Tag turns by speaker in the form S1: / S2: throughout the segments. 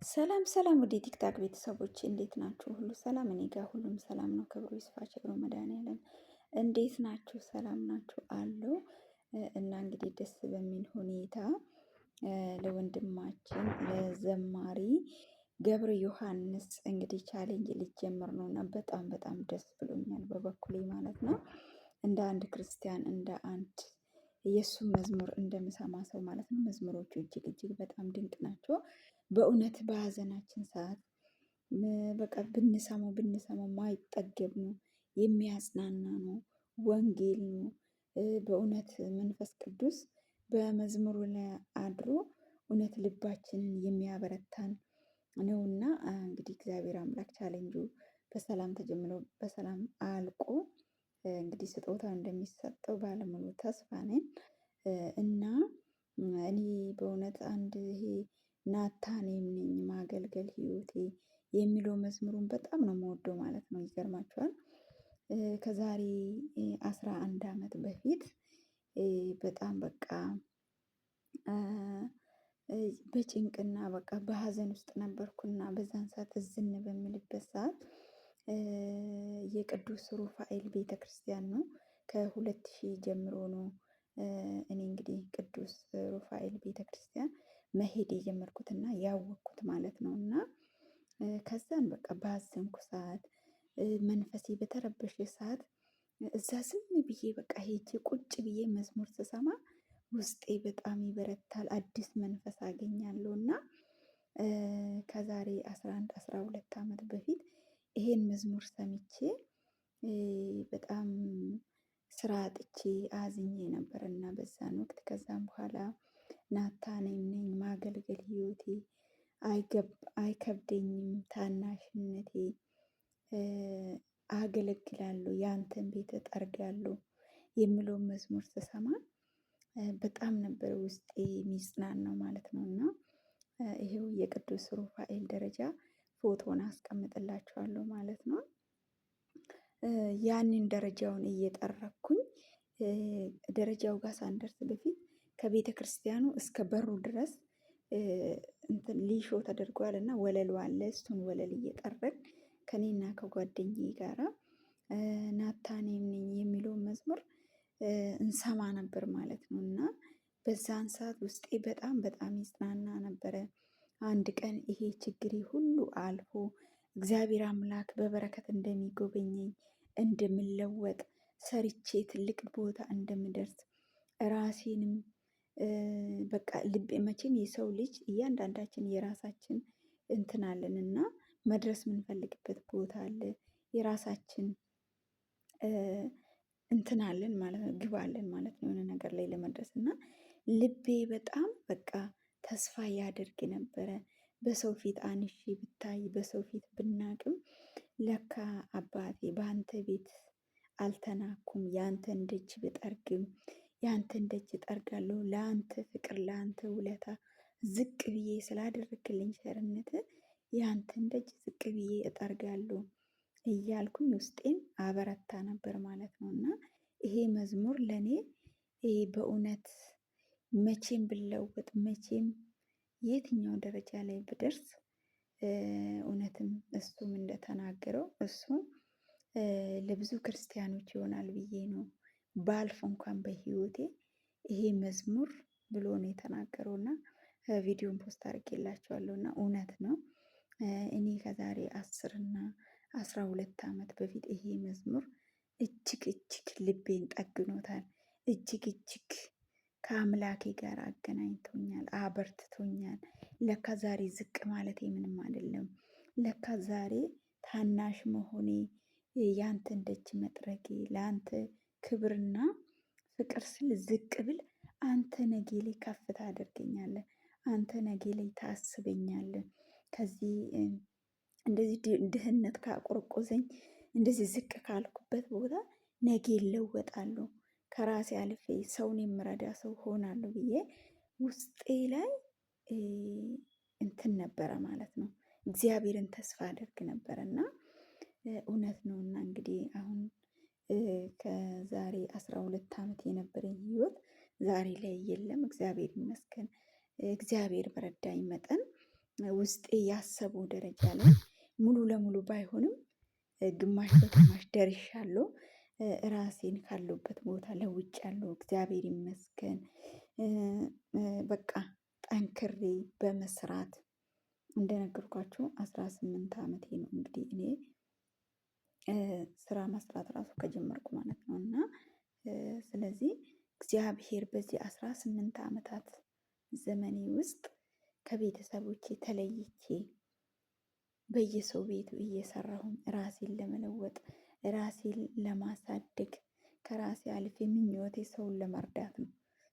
S1: ሰላም ሰላም ወደ ቲክታክ ቤተሰቦች እንዴት ናችሁ? ሁሉ ሰላም? እኔ ጋር ሁሉም ሰላም ነው። ክብሩ ይስፋ ቸሩ መድኃኒዓለም። እንዴት ናችሁ? ሰላም ናችሁ አለው። እና እንግዲህ ደስ በሚል ሁኔታ ለወንድማችን ለዘማሪ ገብረ ዮሐንስ እንግዲህ ቻሌንጅ ሊጀመር ነው እና በጣም በጣም ደስ ብሎኛል በበኩሌ ማለት ነው። እንደ አንድ ክርስቲያን እንደ አንድ የእሱን መዝሙር እንደምሰማ ሰው ማለት ነው። መዝሙሮቹ እጅግ እጅግ በጣም ድንቅ ናቸው። በእውነት በሀዘናችን ሰዓት በቃ ብንሰማው ማይጠገብ ነው። የሚያጽናና ነው። ወንጌል ነው። በእውነት መንፈስ ቅዱስ በመዝሙሩ ላይ አድሮ እውነት ልባችንን የሚያበረታን ነውና እንግዲህ እግዚአብሔር አምላክ ቻሌንጁ በሰላም ተጀምሮ በሰላም አልቆ እንግዲህ ስጦታ እንደሚሰጠው ባለሙሉ ተስፋ ነኝ። እና እኔ በእውነት አንድ ይሄ ናታኔም ነኝ ማገልገል ህይወቴ የሚለው መዝሙሩን በጣም ነው የምወደው ማለት ነው። ይገርማችኋል። ከዛሬ 11 ዓመት በፊት በጣም በቃ በጭንቅና በቃ በሀዘን ውስጥ ነበርኩና በዛን ሰዓት እዝን በምልበት ሰዓት የቅዱስ ሩፋኤል ቤተክርስቲያን ነው። ከ2000 ጀምሮ ነው እኔ እንግዲህ ቅዱስ ሩፋኤል ቤተክርስቲያን መሄድ የጀመርኩትና ያወቅኩት ማለት ነው። እና ከዛን በቃ ባዘንኩ ሰዓት መንፈሴ በተረበሸ ሰዓት እዛ ዝም ብዬ በቃ ሄጄ ቁጭ ብዬ መዝሙር ስሰማ ውስጤ በጣም ይበረታል፣ አዲስ መንፈስ አገኛለሁ። እና ከዛሬ 11 12 ዓመት በፊት ይሄን መዝሙር ሰምቼ በጣም ስራ አጥቼ አዝኜ ነበርና በዛን ወቅት ከዛም በኋላ ናታኔም ነኝ ማገልገል ህይወቴ አይከብደኝም ታናሽነቴ አገለግላለሁ ያንተን ቤት እጠርጋለሁ የሚለውን መዝሙር ስሰማ በጣም ነበር ውስጤ የሚጽናናው ማለት ነው። እና ይሄው የቅዱስ ሩፋኤል ደረጃ ፎቶን አስቀምጥላችኋለሁ ማለት ነው። ያንን ደረጃውን እየጠረኩኝ ደረጃው ጋር ሳንደርስ በፊት ከቤተ ክርስቲያኑ እስከ በሩ ድረስ እንትን ሊሾ ተደርጓል እና ወለሉ አለ። እሱን ወለል እየጠረግን ከኔና ከጓደኛዬ ጋራ ናታኔም ነኝ የሚለውን መዝሙር እንሰማ ነበር ማለት ነው። እና በዛን ሰዓት ውስጤ በጣም በጣም ይጽናና ነበረ። አንድ ቀን ይሄ ችግሬ ሁሉ አልፎ እግዚአብሔር አምላክ በበረከት እንደሚጎበኘኝ እንደምለወጥ ሰርቼ ትልቅ ቦታ እንደምደርስ ራሴንም በቃ ልቤ መቼም የሰው ልጅ እያንዳንዳችን የራሳችን እንትን አለንና መድረስ የምንፈልግበት ቦታ አለ። የራሳችን እንትን አለን ማለት ነው፣ ግብ አለን ማለት ነው። የሆነ ነገር ላይ ለመድረስ እና ልቤ በጣም በቃ ተስፋ ያደርግ ነበረ። በሰው ፊት አንሺ ብታይ በሰው ፊት ብናቅም ለካ አባቴ በአንተ ቤት አልተናኩም። ያንተን ደጅ ብጠርግም ያንተን ደጅ እጠርጋለሁ። ለአንተ ፍቅር ለአንተ ውለታ ዝቅ ብዬ ስላደረግልኝ ቸርነት ያንተን ደጅ ዝቅ ብዬ እጠርጋለሁ እያልኩኝ ውስጤን አበረታ ነበር ማለት ነው። እና ይሄ መዝሙር ለኔ በእውነት መቼም ብለወጥ መቼም የትኛው ደረጃ ላይ ብደርስ እውነትም እሱም እንደተናገረው እሱ ለብዙ ክርስቲያኖች ይሆናል ብዬ ነው ባልፍ እንኳን በህይወቴ ይሄ መዝሙር ብሎ ነው የተናገረው። እና ቪዲዮን ፖስት አድርጌላችኋለሁ እና እውነት ነው። እኔ ከዛሬ 10 እና 12 ዓመት በፊት ይሄ መዝሙር እጅግ እጅግ ልቤን ጠግኖታል። እጅግ እጅግ ከአምላኬ ጋር አገናኝቶኛል፣ አበርትቶኛል። ለካ ዛሬ ዝቅ ማለቴ ምንም አይደለም። ለካ ዛሬ ታናሽ መሆኔ ያንተን ደጅ መጥረጌ ለአንተ ክብርና ፍቅር ስል ዝቅ ብል አንተ ነገ ላይ ከፍ ታደርገኛለህ። አንተ ነገ ላይ ታስበኛለህ። ከዚህ እንደዚህ ድህነት ካቆረቆዘኝ እንደዚህ ዝቅ ካልኩበት ቦታ ነገ እለወጣለሁ፣ ከራሴ አልፌ ሰውን የምረዳ ሰው ሆናለሁ ብዬ ውስጤ ላይ እንትን ነበረ ማለት ነው። እግዚአብሔርን ተስፋ አደርግ ነበረ እና እውነት ነው። እና እንግዲህ አሁን ከዛሬ 12 ዓመት የነበረኝ ህይወት ዛሬ ላይ የለም። እግዚአብሔር ይመስገን። እግዚአብሔር በረዳኝ መጠን ውስጤ ያሰበው ደረጃ ላይ ሙሉ ለሙሉ ባይሆንም ግማሽ በግማሽ ደርሻለሁ። ራሴን ካለሁበት ቦታ ለውጫለሁ። እግዚአብሔር ይመስገን። በቃ ጠንክሬ በመስራት እንደነገርኳችሁ 18 ዓመቴ ነው እንግዲህ እኔ ስራ መስራት ራሱ ከጀመርኩ ማለት ነው። እና ስለዚህ እግዚአብሔር በዚህ 18 ዓመታት ዘመኔ ውስጥ ከቤተሰቦቼ ተለይቼ በየሰው ቤቱ እየሰራሁኝ ራሴን ለመለወጥ ራሴን ለማሳደግ ከራሴ አልፌ ምኞቴ ሰውን ለመርዳት ነው።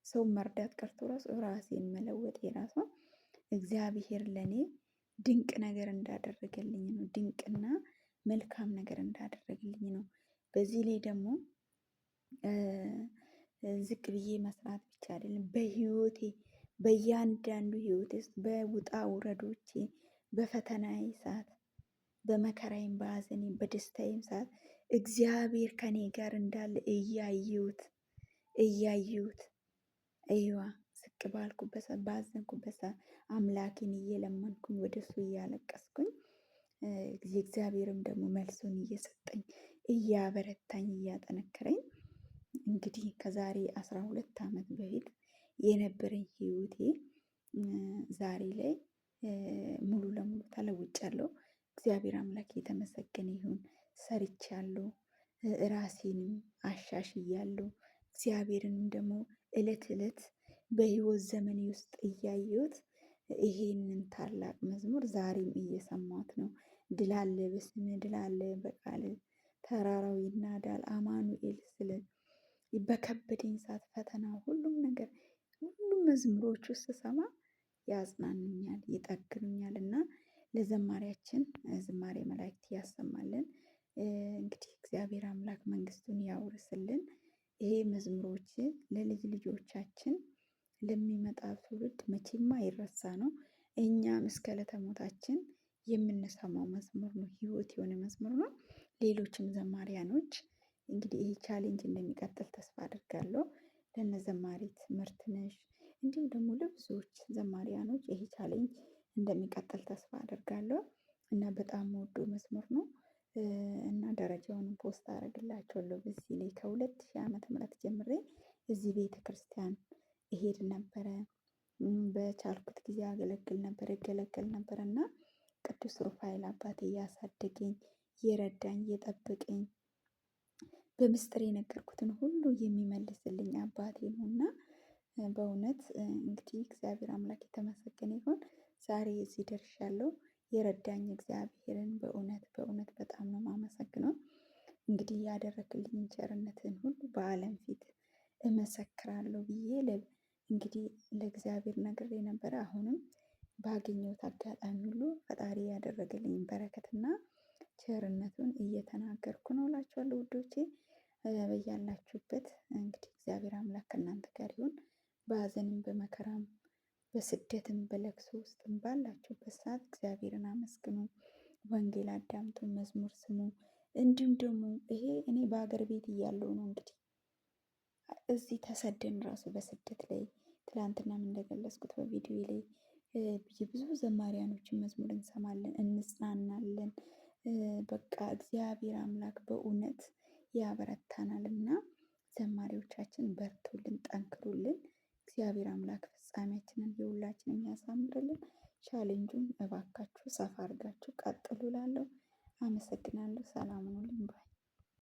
S1: ሰውን መርዳት ቀርቶ ራሱ ራሴን መለወጥ የራሱ እግዚአብሔር ለኔ ድንቅ ነገር እንዳደረገልኝ ነው። ድንቅና መልካም ነገር እንዳደረገልኝ ነው። በዚህ ላይ ደግሞ ዝቅ ብዬ መስራት ብቻ አይደለም፣ በህይወቴ በእያንዳንዱ ህይወት ውስጥ በውጣ ውረዶቼ በፈተናዬ ሰዓት በመከራዬም በሐዘኔም በደስታዬም ሰዓት እግዚአብሔር ከኔ ጋር እንዳለ እያየሁት እዩዋ ዝቅ ባልኩበት ሰዓት ባዘንኩበት ሰዓት አምላኬን እየለመንኩኝ ወደሱ እያለቀስኩኝ እግዚአብሔርም ደግሞ መልሱን እየሰጠኝ እያበረታኝ እያጠነከረኝ እንግዲህ ከዛሬ 12 ዓመት በፊት የነበረኝ ህይወቴ ዛሬ ላይ ሙሉ ለሙሉ ተለውጫለሁ። እግዚአብሔር አምላክ የተመሰገነ ይሁን። ሰርቻለሁ፣ ራሴንም አሻሽያለሁ። እግዚአብሔርንም ደግሞ እለት እለት በህይወት ዘመኔ ውስጥ እያየሁት ይሄንን ታላቅ መዝሙር ዛሬም እየሰማሁት ነው። ድል አለ በስምህ፣ ድል አለ በቃልህ፣ ተራራው ይናዳል አማኑኤል ስል በከበደኝ ሰዓት ፈተና ሁሉም ነገር ሁሉም መዝሙሮቹ ስሰማ ያጽናኑኛል፣ ይጠግኑኛል እና ለዘማሪያችን ዝማሬ መላእክት ያሰማልን። እንግዲህ እግዚአብሔር አምላክ መንግስቱን ያውርስልን። ይሄ መዝሙሮች ለልጅ ልጆቻችን ለሚመጣ ትውልድ መቼም አይረሳ ነው። እኛም እስከ ዕለተ ሞታችን የምንሰማው መዝሙር ነው። ህይወት የሆነ መዝሙር ነው። ሌሎችም ዘማሪያኖች እንግዲህ ይሄ ቻሌንጅ እንደሚቀጥል ተስፋ አድርጋለሁ። ለነ ዘማሪት ምርትነሽ እንዲሁም ደግሞ ለብዙዎች ዘማሪያኖች ይሄ ቻሌንጅ እንደሚቀጥል ተስፋ አድርጋለሁ እና በጣም ወዶ መዝሙር ነው እና ደረጃውንም ፖስት አደርግላችኋለሁ። በዚህ ላይ ከ2000 ዓመተ ምህረት ጀምሬ እዚህ ቤተ ክርስቲያን እሄድ ነበረ። በቻልኩት ጊዜ አገለግል ነበር፣ እገለገል ነበር እና ቅዱስ ሩፋኤል አባቴ እያሳደገኝ የረዳኝ የጠበቀኝ በምስጢር የነገርኩትን ሁሉ የሚመልስልኝ አባቴ ነው እና በእውነት እንግዲህ እግዚአብሔር አምላክ የተመሰገነ ይሁን። ዛሬ እዚህ ደርሻለሁ። የረዳኝ እግዚአብሔርን በእውነት በእውነት በጣም ነው የማመሰግነው። እንግዲህ ያደረግልኝን ቸርነትን ሁሉ በዓለም ፊት እመሰክራለሁ ብዬ እንግዲህ ለእግዚአብሔር ነግሬ ነበረ። አሁንም ባገኘሁት አጋጣሚ ሁሉ ፈጣሪ ያደረገልኝ በረከትና ቸርነቱን እየተናገርኩ ነው እላችኋለሁ ውዶቼ። በያላችሁበት እንግዲህ እግዚአብሔር አምላክ ከእናንተ ጋር ይሁን። በሀዘንም በመከራም በስደትም በለቅሶ ውስጥም ባላችሁበት ሰዓት እግዚአብሔርን አመስግኑ፣ ወንጌል አዳምጡ፣ መዝሙር ስሙ። እንዲሁም ደግሞ ይሄ እኔ በሀገር ቤት እያለሁ ነው እንግዲህ እዚህ ተሰደን ራሱ በስደት ላይ ትላንትናም እንደገለጽኩት በቪዲዮ ላይ ብዙ ዘማሪያኖችን መዝሙር እንሰማለን፣ እንጽናናለን። በቃ እግዚአብሔር አምላክ በእውነት ያበረታናል እና ዘማሪዎቻችን በርቱልን፣ ጠንክሩልን። እግዚአብሔር አምላክ ፍጻሜያችንን የሁላችንም ያሳምርልን። ቻሌንጁን እባካችሁ ሰፋ አድርጋችሁ ቀጥሉ እላለሁ። አመሰግናለሁ። ሰላም ሁኑልኝ ባይ